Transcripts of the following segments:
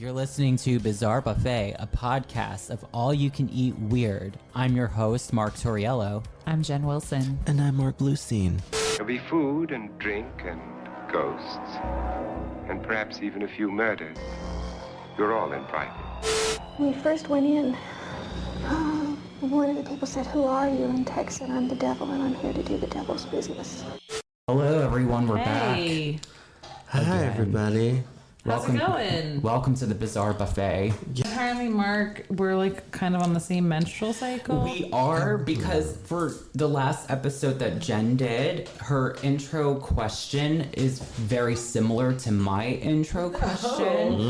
You're listening to Bizarre Buffet, a podcast of all-you-can-eat weird. I'm your host, Mark Torriello. I'm Jen Wilson. And I'm Mark Bluestein. There'll be food and drink and ghosts, and perhaps even a few murders. You're all invited. When we first went in, one of the people said, "Who are you?" And Tex said, "I'm the devil, and I'm here to do the devil's business." Hello, everyone. We're Hey. back. Hi, everybody. How's it going? Welcome to the Bizarre Buffet. Apparently, Mark, we're like kind of on the same menstrual cycle. We are, because for the last episode that Jen did, her intro question is very similar to my intro question.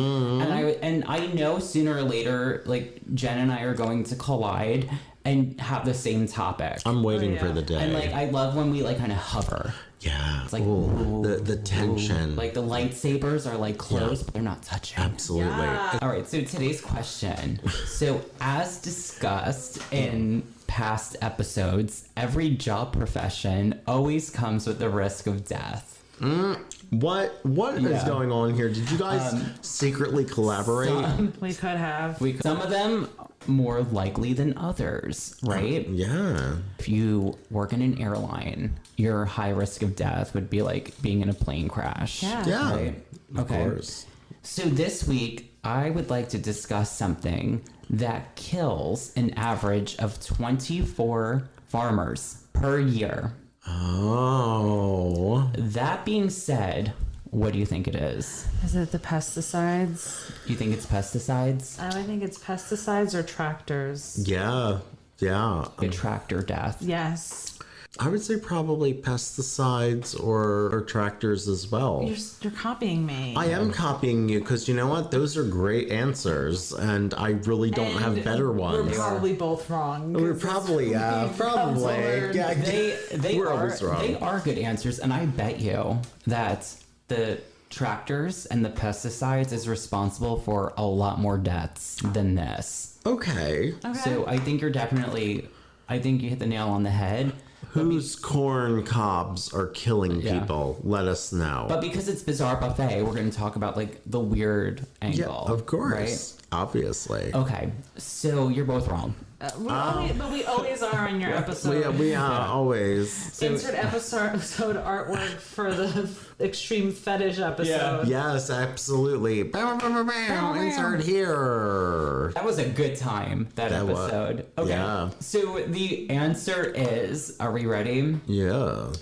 And I know sooner or later, like, Jen and I are going to collide and have the same topic. I'm waiting for the day. And, like, I love when we, like, kind of hover. Yeah. It's like, the tension. Like, the lightsabers are, like, close, but they're not touching. Absolutely. Yeah. All right, so today's question. So, as discussed in past episodes, every job profession always comes with the risk of death. What is going on here? Did you guys secretly collaborate? We could have. Some of them more likely than others, right? Yeah. If you work in an airline, your high risk of death would be like being in a plane crash. Yeah. Yeah. Right? Of course. So this week, I would like to discuss something that kills an average of 24 farmers per year. Oh. That being said, what do you think it is? Is it the pesticides? You think it's pesticides? I would think it's pesticides or tractors. Yeah. Yeah. A tractor death. Yes. I would say probably pesticides or tractors as well. You're copying me. I am copying you because you know what? Those are great answers, and I really don't have better ones. We're probably both wrong. We're probably, probably. Yeah, They we're are always wrong. they are good answers, and I bet you that the tractors and the pesticides is responsible for a lot more deaths than this. Okay. So I think you hit the nail on the head. Whose corn cobs are killing Yeah. people? Let us know. But because it's Bizarre Buffet, we're going to talk about like the weird angle. Of course. Right? Obviously. Okay. So you're both wrong. But we always are on your episode. We are always. Insert episode artwork for the extreme fetish episode. Yes, absolutely. Bow, bow, bow, bow. Insert here. That was a good time, that episode. Okay. Yeah. So the answer is, are we ready? Yeah.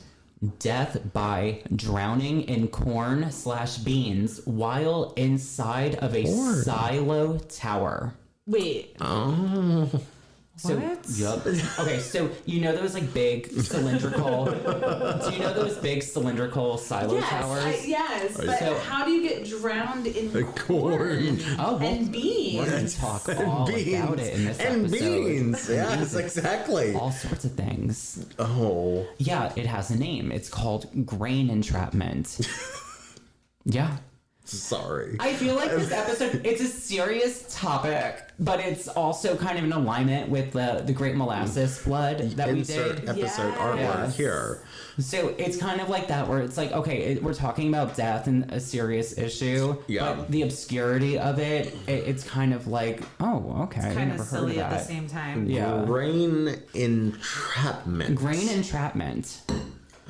Death by drowning in corn/beans while inside of a silo tower. Wait. Oh. So, What? Yep. Okay, so you know those like big cylindrical. Do you know those big cylindrical silo towers? Yes, but So- how do you get drowned in corn. Oh, well, and beans? we're gonna talk all about it in this and episode. beans. Yes, exactly. All sorts of things. Oh. Yeah, it has a name. It's called grain entrapment. Yeah. Sorry. I feel like this episode, it's a serious topic, but it's also kind of in alignment with the Great Molasses Flood that we Insert did. episode artwork Yes. here. So it's kind of like that where it's like, okay, we're talking about death and a serious issue, Yeah. but the obscurity of it's kind of like, oh, okay. I Kind never of heard silly of at the that. same time. Yeah. Grain entrapment. Grain entrapment.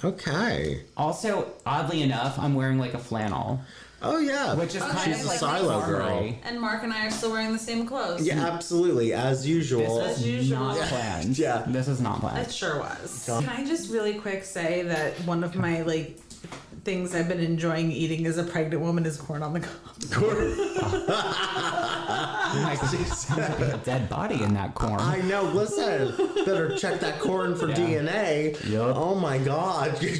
Okay. Also, oddly enough, I'm wearing like a flannel, Oh yeah. which is kind She's of a like silo girl. farmery. And Mark and I are still wearing the same clothes. Yeah, absolutely. As usual. This As is usual. not planned. Yeah. This is not planned. It sure was. Can I just really quick say that one of my things I've been enjoying eating as a pregnant woman is corn on the cob. Sounds like a dead body in that corn. I know. Listen, better check that corn for DNA. Yup. Oh my God. You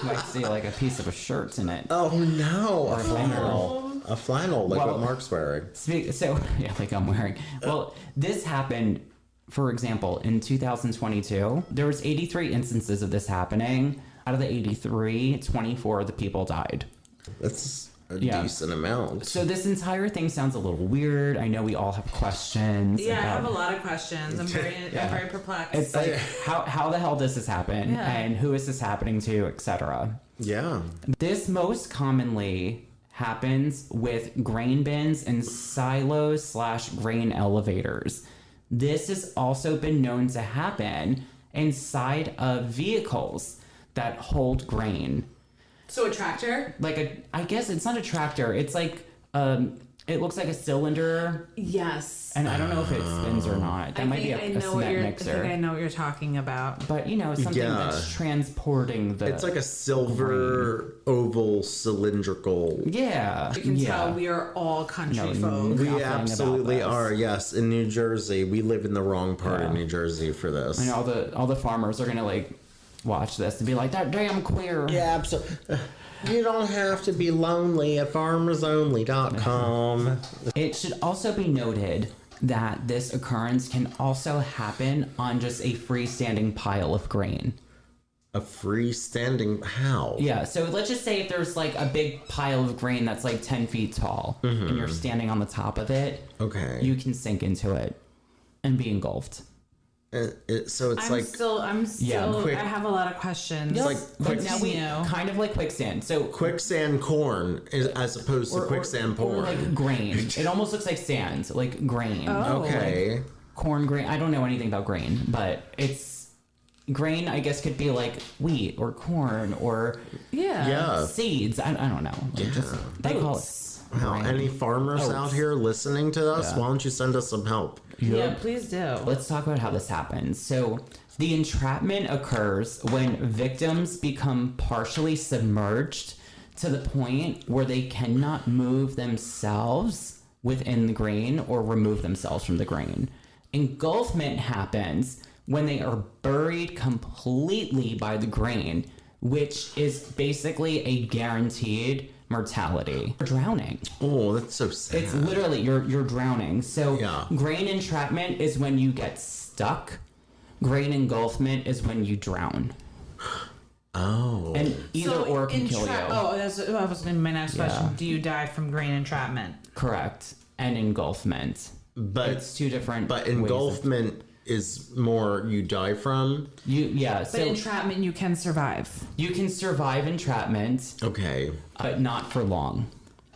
might see like a piece of a shirt in it. Oh no. Or a flannel. A flannel, like Well- what Mark's wearing. So, yeah, like I'm wearing. Well, this happened, for example, in 2022. There was 83 instances of this happening. Out of the 83, 24 of the people died. That's a Yeah. decent amount. So this entire thing sounds a little weird. I know we all have questions. Yeah, I have a about- lot of questions. I'm very perplexed. It's like, how the hell does this happen? Yeah. And who is this happening to, etc. Yeah. This most commonly happens with grain bins and silos / grain elevators. This has also been known to happen inside of vehicles that hold grain. So a tractor? I guess it's not a tractor. It's like, it looks like a cylinder. Yes. And I don't know if it spins or not. That might be a cement mixer. I think I know what you're talking about. But, something that's transporting the... It's like a silver oval cylindrical. Yeah. You can tell we are all country folk. We Nothing absolutely about this. are. Yes, in New Jersey, we live in the wrong part of New Jersey for this. I know all the farmers are going to, watch this and be like, that damn queer. Yeah, absolutely. You don't have to be lonely at farmersonly.com. It should also be noted that this occurrence can also happen on just a freestanding pile of grain. A freestanding how? Yeah, so let's just say if there's a big pile of grain that's 10 feet tall and you're standing on the top of it, Okay. you can sink into it and be engulfed. So it's I'm still, quick- I have a lot of questions. It's like But now we kind of like quicksand. So quicksand corn as opposed to quicksand porn. or grain. It almost looks like sand, like grain. Okay. Corn grain. I don't know anything about grain, but it's grain. I guess could be like wheat or corn or Yeah. seeds. I don't know. They call it. Wow. grain. Any farmers Oats. out here listening to us? Yeah. Why don't you send us some help? Yeah, please do. Let's talk about how this happens. So, the entrapment occurs when victims become partially submerged to the point where they cannot move themselves within the grain or remove themselves from the grain. Engulfment happens when they are buried completely by the grain, which is basically a guaranteed mortality. Drowning. Oh, that's so sad. It's literally you're drowning. So Yeah. grain entrapment is when you get stuck. Grain engulfment is when you drown. Oh. And either or can kill you. Oh, that was my next question. Yeah. Do you die from grain entrapment? Correct. And engulfment. but It's two different but ways of- engulfment is more you die from. But so entrapment, you can survive. you can survive entrapment, Okay. but not for long.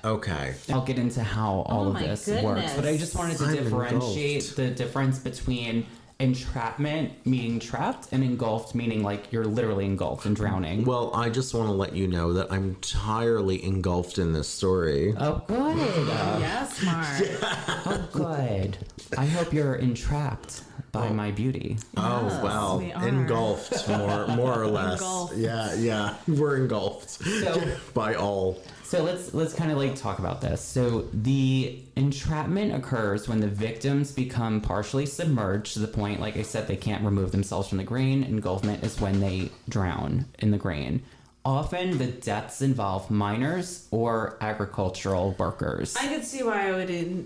Okay. I'll get into how all of my this works, goodness. but I just wanted to I'm differentiate engulfed. the difference between entrapment meaning trapped and engulfed meaning you're literally engulfed and drowning. Well, I just want to let you know that I'm entirely engulfed in this story. Oh, good. Yes, Mark. Oh, good. I hope you're entrapped by my beauty. Oh well, we are. engulfed more or less. Engulfed. Yeah, we're engulfed So- by all. So let's kind of talk about this. So the entrapment occurs when the victims become partially submerged to the point, like I said, they can't remove themselves from the grain. Engulfment is when they drown in the grain. Often the deaths involve miners or agricultural workers. I could see why I would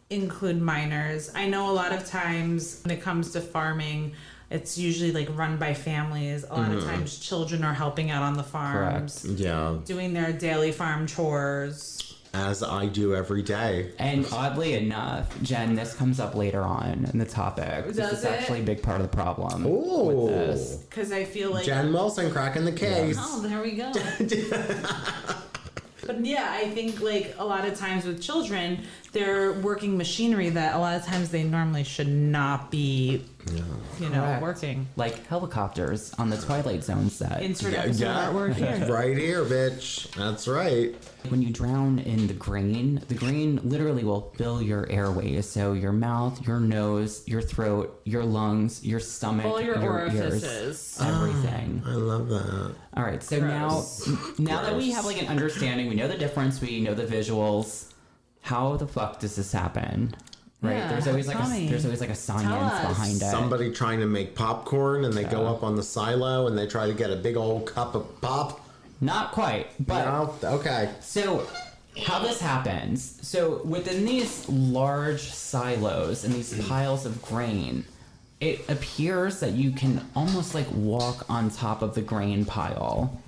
include minors. I know a lot of times when it comes to farming, it's usually run by families. A lot of times children are helping out on the farms, Yeah, doing their daily farm chores. as I do every day. And oddly enough, Jen, this comes up later on in the topic. This Does is it? actually a big part of the problem Ooh. with this. Because I feel like Jen Wilson cracking the case. oh, there we go. But yeah, I think a lot of times with children, they're working machinery that a lot of times they normally should not be, Correct. working. Like helicopters on the Twilight Zone set. Insert episode artwork here. Right here, bitch. That's right. When you drown in the grain literally will fill your airways. So your mouth, your nose, your throat, your lungs, your stomach, All your ears, orifices. everything. I love that. All right, so now that we have an understanding, we know the difference, we know the visuals. How the fuck does this happen? Right? Yeah, there's always tell me. a science us. behind it. Somebody trying to make popcorn and they go up on the silo and they try to get a big old cup of pop. Not quite, but No? Okay. so, how this happens, so within these large silos and these piles of grain, it appears that you can almost walk on top of the grain pile,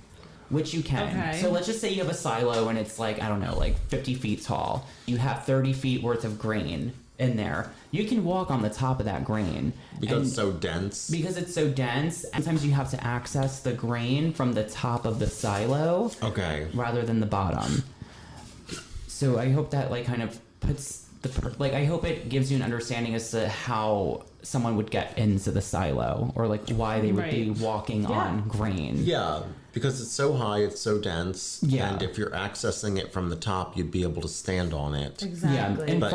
which you can. Okay. So let's just say you have a silo and it's 50 feet tall. You have 30 feet worth of grain in there. You can walk on the top of that grain. Because And- it's so dense. because it's so dense, sometimes you have to access the grain from the top of the silo Okay. rather than the bottom. So I hope that like kind of puts I hope it gives you an understanding as to how someone would get into the silo, or like why they would be walking on grain. Yeah, because it's so high, it's so dense. Yeah. And if you're accessing it from the top, you'd be able to stand on it. Exactly. Yeah, and But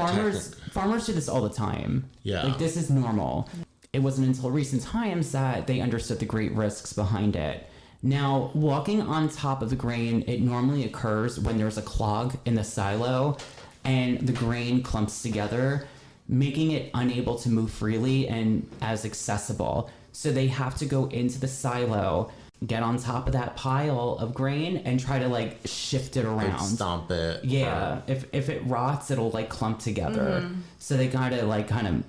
farmers do this all the time. Yeah. Like this is normal. It wasn't until recent times that they understood the great risks behind it. Now, walking on top of the grain, it normally occurs when there's a clog in the silo and the grain clumps together, making it unable to move freely and as accessible. So they have to go into the silo, get on top of that pile of grain, and try to like shift it around. Like stomp it. Yeah, if it rots, it'll like clump together. So they gotta like kind of,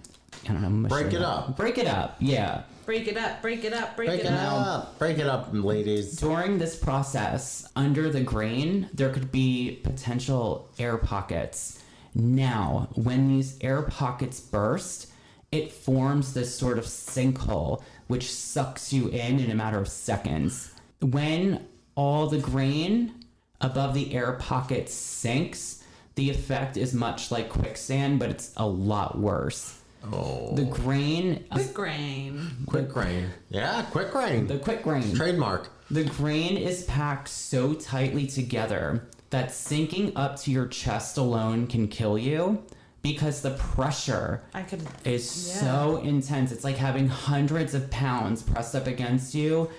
I don't know, mush Break it up. Break it up, yeah. Break it up, break it up, break, Break it it up. up. Break it up, ladies. During this process, under the grain, there could be potential air pockets. Now, when these air pockets burst, it forms this sort of sinkhole, which sucks you in a matter of seconds. When all the grain above the air pocket sinks, the effect is much like quicksand, but it's a lot worse. Oh. The grain, Quick grain. Quick grain. Yeah, quick grain. the quick grain. Trademark. The grain is packed so tightly together that sinking up to your chest alone can kill you, because the pressure I could. is so intense. It's like having hundreds of pounds pressed up against you.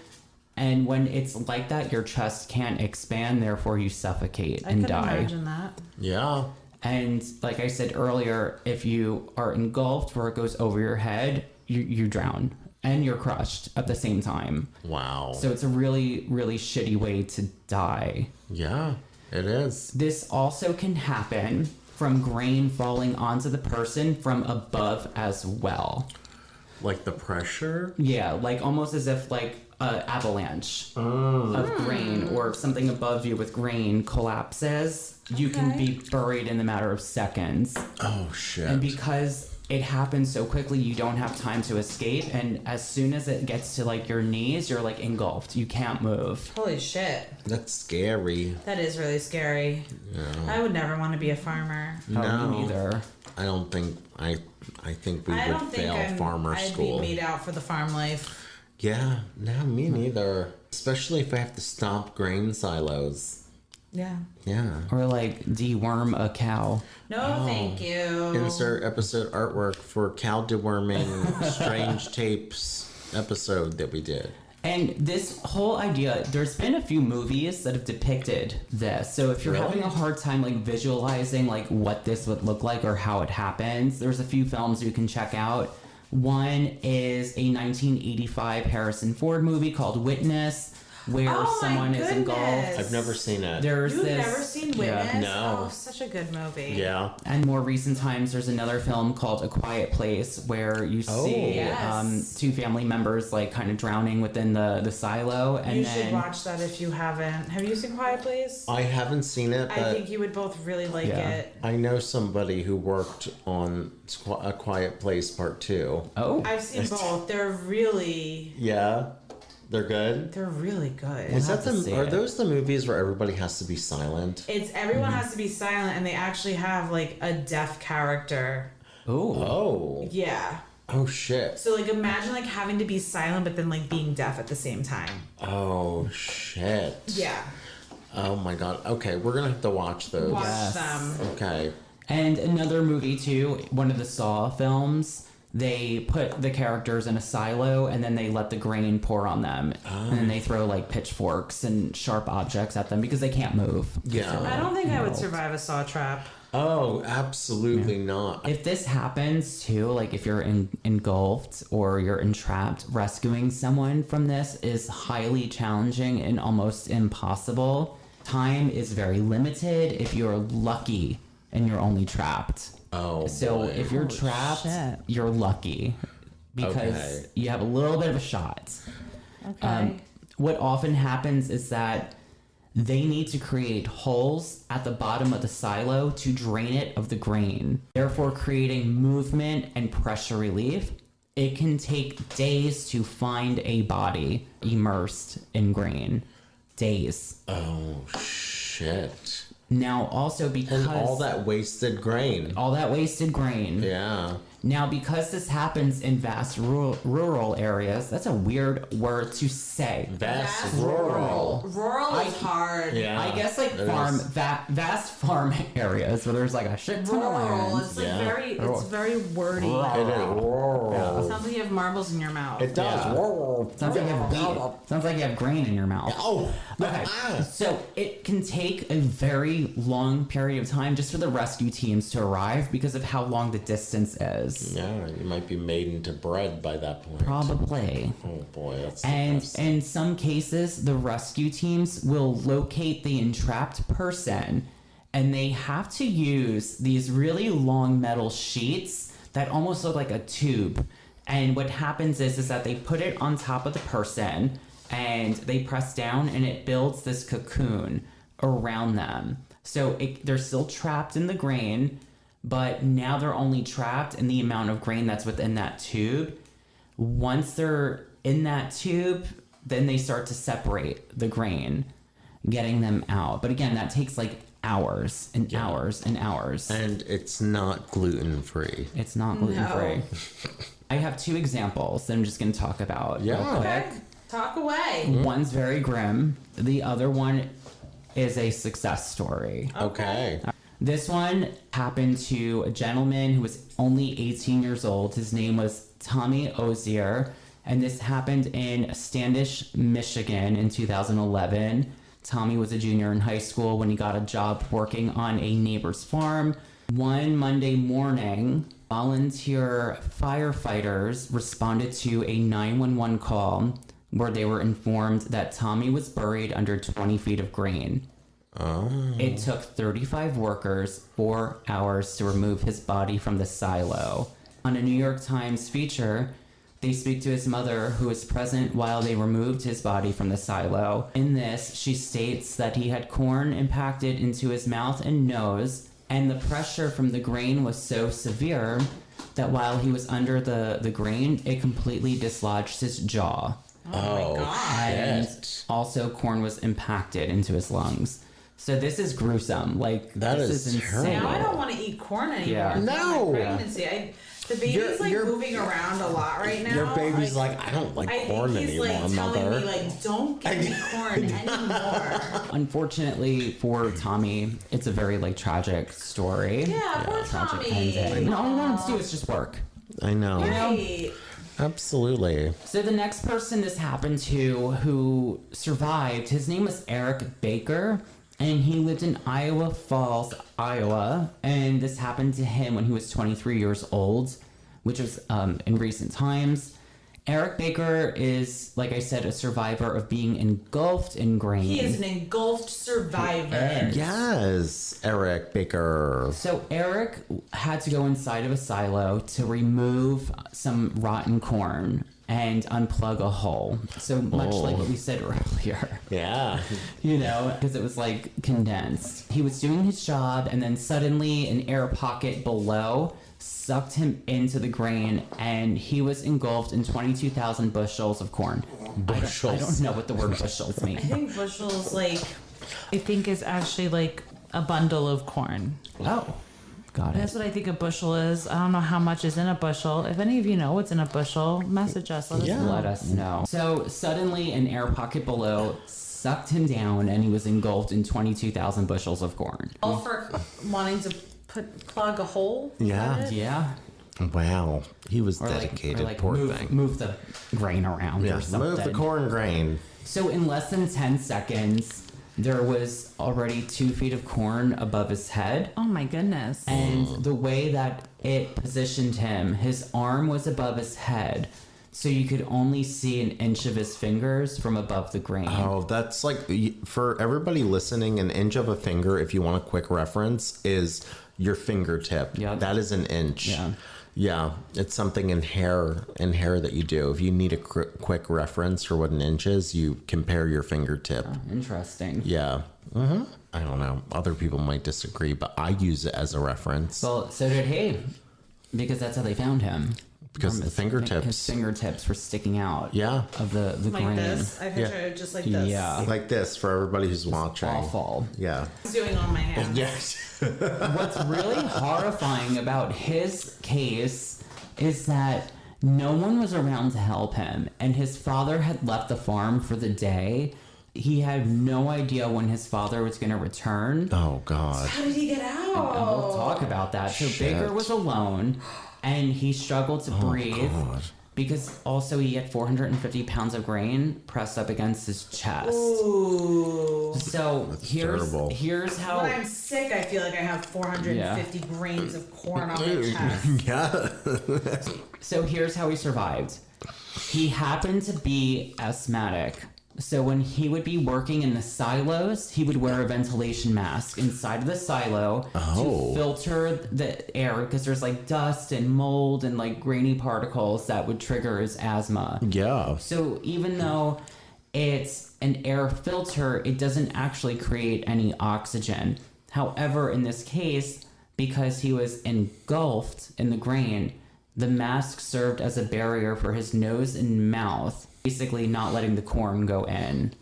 And when it's like that, your chest can't expand, therefore you suffocate I and could die. imagine that. Yeah. And like I said earlier, if you are engulfed where it goes over your head, you drown and you're crushed at the same time. Wow. So it's a really, really shitty way to die. Yeah, it is. This also can happen from grain falling onto the person from above as well. Like the pressure? Yeah, like almost as if like an avalanche of grain, or if something above you with grain collapses, you can be buried in a matter of seconds. Oh, shit. And because it happens so quickly, you don't have time to escape. And as soon as it gets to like your knees, you're like engulfed. You can't move. Holy shit. That's scary. That is really scary. Yeah. I would never want to be a farmer. No, me neither. I don't think I think we I would don't think fail farmer I'd school. be made out for the farm life. Yeah, no, me neither. Especially if I have to stomp grain silos. Yeah. Yeah. Or like deworm a cow. No, thank you. Insert episode artwork for cow deworming strange tapes episode that we did. And this whole idea, there's been a few movies that have depicted this. So if you're Really? having a hard time like visualizing like what this would look like or how it happens, there's a few films you can check out. One is a 1985 Harrison Ford movie called Witness, where Oh my someone is engulfed. goodness. I've never seen it. There's You've this, never seen Witness? Yeah. No. Oh, such a good movie. Yeah. And more recent times, there's another film called A Quiet Place, where you see Yes. two family members like kind of drowning within the silo, and You then should watch that if you haven't. Have you seen Quiet Place? I haven't seen it, I but think you would both really like Yeah. it. I know somebody who worked on A Quiet Place Part 2. oh, I've seen both. They're really Yeah? They're good? good. Is have that to see are it. those the movies where everybody has to be silent? It's everyone has to be silent, and they actually have like a deaf character. oh, Oh. Yeah. Oh, shit. So like imagine like having to be silent but then like being deaf at the same time. Oh, shit. Yeah. Oh, my God. Okay, we're going to have to watch those. Watch Yes. them. Okay. And another movie too, one of the Saw films. They put the characters in a silo and then they let the grain pour on them, and then they throw like pitchforks and sharp objects at them because they can't move. Yeah. I don't think I would survive a saw trap. Oh, absolutely not. If this happens too, like if you're engulfed or you're entrapped, rescuing someone from this is highly challenging and almost impossible. Time is very limited if you're lucky and you're only trapped. Oh, So boy. if you're trapped, shit. you're lucky because Okay. you have a little bit of a shot. Okay. What often happens is that they need to create holes at the bottom of the silo to drain it of the grain, therefore creating movement and pressure relief. It can take days to find a body immersed in grain. Days. Oh, shit. Now, also because And all that wasted grain. Yeah. Now, because this happens in vast rural areas, that's a weird word to say. Vast rural. Rural is hard. Yeah. I guess like vast farm areas where there's like a shit ton of Rural. land. It's like it's very wordy. It is rural. It sounds like you have marbles in your mouth. It does. Yeah. Rural. Sounds like you have wheat. Sounds like you have grain in your mouth. Oh. Okay. So it can take a very long period of time just for the rescue teams to arrive because of how long the distance is. Yeah, you might be made into bread by that point. Probably. Oh boy, that's And depressing. in some cases, the rescue teams will locate the entrapped person and they have to use these really long metal sheets that almost look like a tube. And what happens is that they put it on top of the person and they press down and it builds this cocoon around them. So they're still trapped in the grain, but now they're only trapped in the amount of grain that's within that tube. Once they're in that tube, then they start to separate the grain, getting them out. But again, that takes like hours and hours and hours. And it's not gluten free. It's not gluten free. I have two examples that I'm just going to talk about real quick. Okay. Talk away. One's very grim. The other one is a success story. Okay. This one happened to a gentleman who was only 18 years old. His name was Tommy Ozier, and this happened in Standish, Michigan in 2011. Tommy was a junior in high school when he got a job working on a neighbor's farm. One Monday morning, volunteer firefighters responded to a 911 call where they were informed that Tommy was buried under 20 feet of grain. Oh. It took 35 workers 4 hours to remove his body from the silo. On a New York Times feature, they speak to his mother, who was present while they removed his body from the silo. In this, she states that he had corn impacted into his mouth and nose, and the pressure from the grain was so severe that while he was under the grain, it completely dislodged his jaw. Oh, my God. And shit. also corn was impacted into his lungs. So this is gruesome. Like, That this is insane. terrible. Now I don't want to eat corn anymore. Yeah. After No. my pregnancy. The baby's like moving around a lot right now. Your baby's like, I don't like corn think he's anymore, like telling mother. me like, don't give me corn anymore. Unfortunately for Tommy, it's a very like tragic story. Yeah, poor Tragic Tommy. ending. All he wanted to do is just work. I know. Right. Absolutely. So the next person this happened to who survived, his name was Eric Baker, and he lived in Iowa Falls, Iowa, and this happened to him when he was 23 years old, which was in recent times. Eric Baker is, like I said, a survivor of being engulfed in grain. He is an engulfed survivor. is. Yes, Eric Baker. So Eric had to go inside of a silo to remove some rotten corn and unplug a hole. So much like what we said earlier. Yeah. You know, because it was like condensed. He was doing his job, and then suddenly an air pocket below sucked him into the grain, and he was engulfed in 22,000 bushels of corn. Bushels. I don't know what the word bushels mean. I think bushels I think is actually like a bundle of corn. Oh, got That's it. what I think a bushel is. I don't know how much is in a bushel. If any of you know what's in a bushel, message us. Let us Yeah. know. Let us know. So suddenly an air pocket below sucked him down, and he was engulfed in 22,000 bushels of corn. All for wanting to plug a hole? Is Yeah. that it? Yeah. Wow. He was Or dedicated, like poor move, thing. move the grain around or Yeah, something. move the corn grain. So in less than 10 seconds, there was already 2 feet of corn above his head. Oh my goodness. And the way that it positioned him, his arm was above his head. So you could only see an inch of his fingers from above the grain. Oh, that's like, for everybody listening, an inch of a finger, if you want a quick reference, is your fingertip. Yeah. That is an inch. Yeah. Yeah, it's something in hair that you do. If you need a quick reference for what an inch is, you compare your fingertip. Interesting. Yeah. Mm-hmm. I don't know. Other people might disagree, but I use it as a reference. Well, so did he. Because that's how they found him. Because of the His fingertips. fingertips were sticking out. Yeah. Of the Like grain. this. I picture it just like this. Yeah. Like this for everybody who's watching. Awful. Yeah. It's doing on my hands. Yes. What's really horrifying about his case is that no one was around to help him, and his father had left the farm for the day. He had no idea when his father was going to return. Oh, God. How did he get out? And we'll talk about that. So Shit. Baker was alone, and he struggled to breathe God. because also he had 450 pounds of grain pressed up against his chest. Ooh. So terrible. here's how. When I'm sick, I feel like I have 450 grains of corn on my chest. Yeah. So here's how he survived. He happened to be asthmatic. So when he would be working in the silos, he would wear a ventilation mask inside of the silo Oh. to filter the air because there's like dust and mold and like grainy particles that would trigger his asthma. Yeah. So even though it's an air filter, it doesn't actually create any oxygen. However, in this case, because he was engulfed in the grain, the mask served as a barrier for his nose and mouth, basically not letting the corn go in.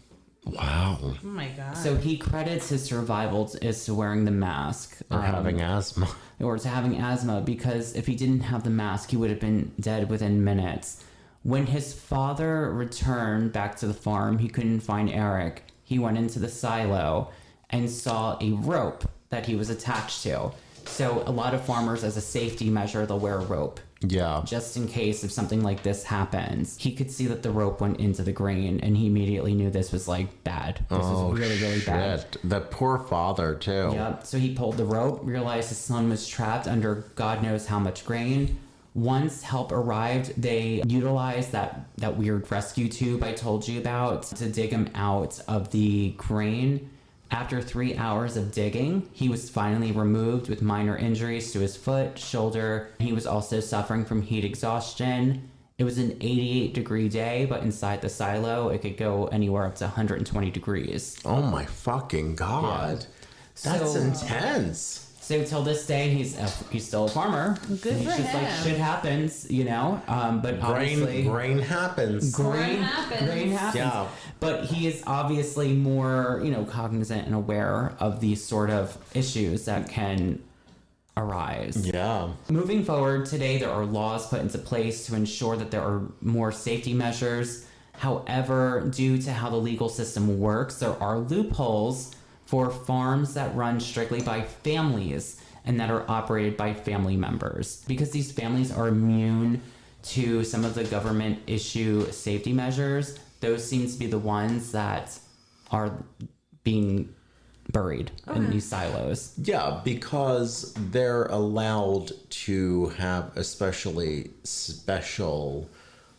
Wow. Oh my god. So he credits his survival as to wearing the mask. Or having asthma. Or to having asthma, because if he didn't have the mask, he would have been dead within minutes. When his father returned back to the farm, he couldn't find Eric. He went into the silo and saw a rope that he was attached to. So a lot of farmers, as a safety measure, they'll wear a rope. Yeah. Just in case if something like this happens. He could see that the rope went into the grain, and he immediately knew this was like bad. This was really, really bad. Shit. The poor father, too. Yep. So he pulled the rope, realized his son was trapped under God knows how much grain. Once help arrived, they utilized that weird rescue tube I told you about to dig him out of the grain. After 3 hours of digging, he was finally removed with minor injuries to his foot, shoulder. He was also suffering from heat exhaustion. It was an 88-degree day, but inside the silo, it could go anywhere up to 120 degrees. Oh, my fucking God. That's So- intense. So till this day, he's still a farmer. Good He's for just like him. shit happens, you know. But obviously, Grain happens. grain happens. happens. Yeah. But he is obviously more, cognizant and aware of these sort of issues that can arise. Yeah. Moving forward, today there are laws put into place to ensure that there are more safety measures. However, due to how the legal system works, there are loopholes for farms that run strictly by families and that are operated by family members. Because these families are immune to some of the government issue safety measures, those seem to be the ones that are being buried in these silos. Yeah, because they're allowed to have especially special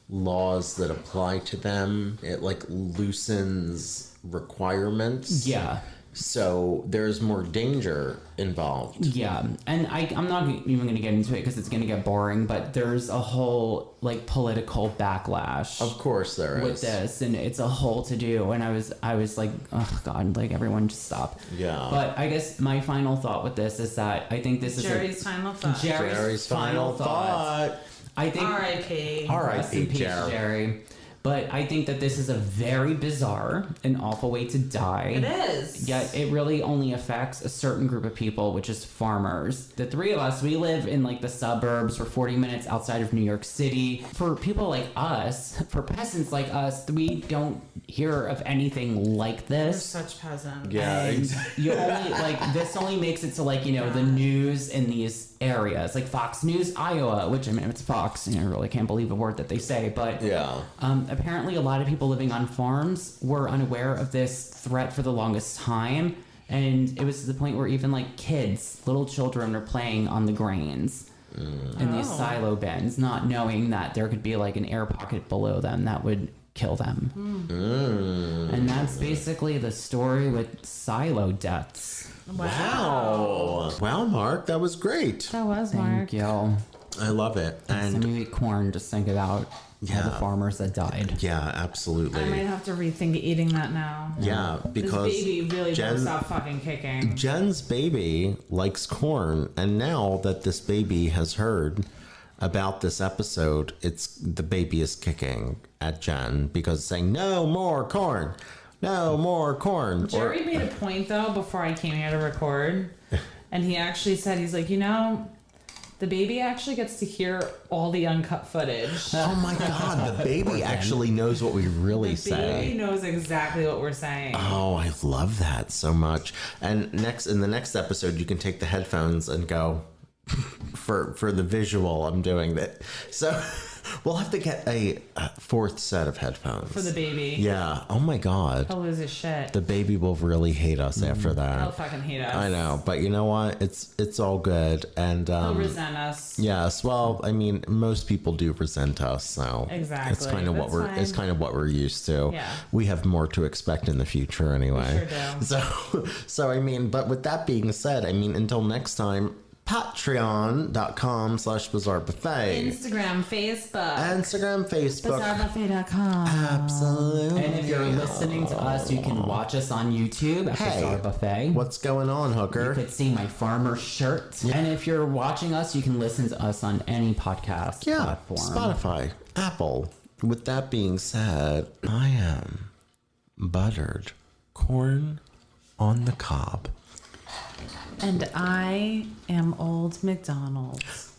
laws that apply to them. It like loosens requirements. Yeah. So there's more danger involved. Yeah, and I'm not even going to get into it because it's going to get boring, but there's a whole, political backlash Of course there is. with this, and it's a whole to-do, and I was like, oh, God, everyone just stop. Yeah. But I guess my final thought with this is that I think this is Jerry's final thought. Jerry's final thought. I think... R.I.P. Rest in peace, Jerry. But I think that this is a very bizarre and awful way to die. It is. Yet it really only affects a certain group of people, which is farmers. The three of us, we live in the suburbs. We're 40 minutes outside of New York City. For people like us, for peasants like us, we don't hear of anything like We're this. such peasants. Yeah, And exactly. you only this only makes it to the news in these areas, like Fox News Iowa, which it's Fox. I really can't believe a word that they say, but Yeah. apparently a lot of people living on farms were unaware of this threat for the longest time, and it was to the point where even kids, little children, are playing on the grains in these silo bins, not knowing that there could be an air pocket below them that would kill them. And that's basically the story with silo deaths. Wow. Wow, Mark, that was great. That was Mark. Thank you. I love it. And And we eat corn, just think about all Yeah. the farmers that died. yeah, I might absolutely. have to rethink eating that now. Yeah, because this baby really Jen- won't stop fucking kicking. Jen's baby likes corn, and now that this baby has heard about this episode, it's the baby is kicking at Jen because it's saying, no more corn. No more corn. Jerry made a point, though, before I came here to record. And he actually said, he's like, the baby actually gets to hear all the uncut footage. Oh my God, the baby actually knows what we really The say. baby knows exactly what we're saying. Oh, I love that so much. And in the next episode, you can take the headphones and go for the visual. I'm doing that. So we'll have to get a fourth set of headphones For the baby. Yeah. Oh my God. He'll lose his shit. The baby will really hate us after that. He'll fucking hate us. I know, but you know what? It's all good. And He'll resent us. yes, well, I mean, most people do resent us, so Exactly. It's kind of That's fine. what we're used to. Yeah. We have more to expect in the future anyway. We sure do. So I mean, but with that being said, I mean, until next time, patreon.com/bizarre buffet. Instagram, Facebook. Instagram, Facebook. BizarreBuffet.com. Absolutely. And if you're listening to us, you can watch us on YouTube at Hey, Bizarre Buffet. What's going on, You hooker? could see my farmer shirt. And if you're watching us, you can listen to us on any podcast Yeah, platform. Spotify, Apple. With that being said, I am buttered corn on the cob. And I am Old McDonald's.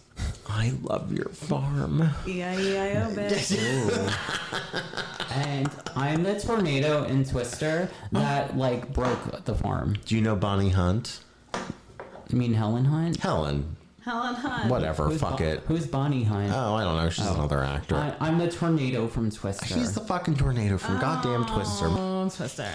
I love your farm. E-I-E-I-O, bitch. And I'm the tornado in Twister that broke the farm. Do you know Bonnie Hunt? You mean Helen Hunt? Helen. Helen Hunt. Whatever, fuck it. Who's Bonnie Hunt? Oh, I don't know. She's another actor. I'm the tornado from Twister. He's the fucking tornado from goddamn Twister. Oh, Twister.